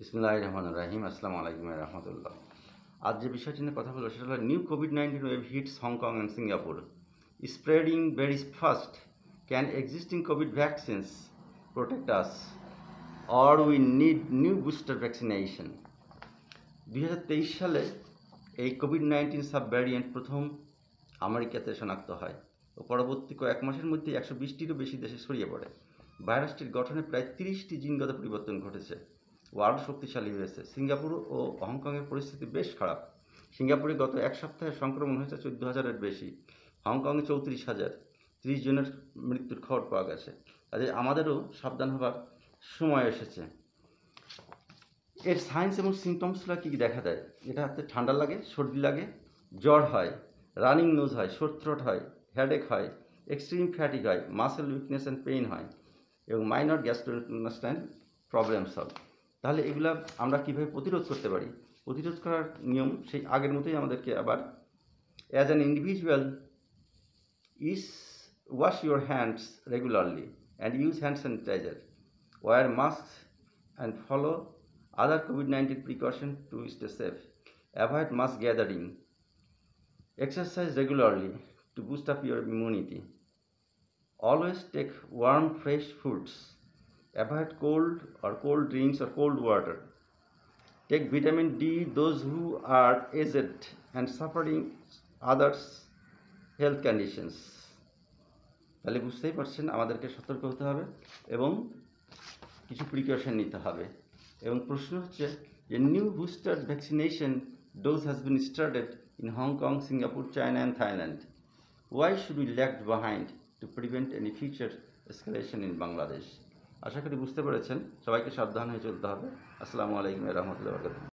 বিসমিল্লাহির রহমানির রহিম। আসসালামু আলাইকুম ওয়া রাহমাতুল্লাহ। আজ যে বিষয়টি নিয়ে কথা বলবো সেটা হলো নিউ কোভিড-19 wave hits Hong Kong and Singapore, spreading very fast. Can existing COVID vaccines protect us or we need new booster vaccination? 2023 সালে এই কোভিড-19 সাব ভ্যারিয়েন্ট প্রথম আমেরিকাতে শনাক্ত হয় ও পরবর্তী কয়েক মাসের মধ্যে 120টিরও বেশি দেশে ছড়িয়ে পড়ে। ভাইরাসটির গঠনে প্রায় 30টি জিনগত পরিবর্তন ঘটেছে ও আরও শক্তিশালী হয়েছে। সিঙ্গাপুর ও হংকংয়ের পরিস্থিতি বেশ খারাপ। সিঙ্গাপুরে গত এক সপ্তাহে সংক্রমণ হয়েছে 14,000-এর বেশি, হংকংয়ে 34,000, 30 জনের মৃত্যুর খবর পাওয়া গেছে। কাজে আমাদেরও সাবধান হবার সময় এসেছে। এর সাইন্স এবং সিমটমসগুলো কী কী দেখা দেয়? এটা হাতে ঠান্ডা লাগে, সর্দি লাগে, জ্বর হয়, রানিং নোজ হয়, সোর থ্রোট হয়, হেডেক হয়, এক্সট্রিম ফ্যাটিক হয়, মাসেল উইকনেস অ্যান্ড পেইন হয় এবং মাইনর গ্যাস্ট্রোইন্টেস্টাইন প্রবলেমস হয়। তাহলে এগুলা আমরা কীভাবে প্রতিরোধ করতে পারি? প্রতিরোধ করার নিয়ম সেই আগের মতোই আমাদেরকে আবার as an individual wash your hands regularly and use hand sanitiser, wear mask and follow other COVID-19 precautions to stay safe. Avoid mass gathering. Exercise regularly to boost up your immunity. Always take warm, fresh foods. Avoid cold drinks or cold water. Take vitamin D those who are aged and suffering others health conditions. তাহলে বুঝতেই পারছেন আমাদেরকে সতর্ক হতে হবে এবং কিছু precaution নিতে হবে। এবং প্রশ্ন হচ্ছে যে new booster vaccination dose has been started in Hong Kong, Singapore, China and Thailand. Why should we lag behind to prevent any future escalation in Bangladesh? আশা করি বুঝতে পেরেছেন। সবাইকে সাবধান হয়ে চলতে হবে। আসসালামু আলাইকুম ওয়া রাহমাতুল্লাহি ওয়া বারাকাতুহু।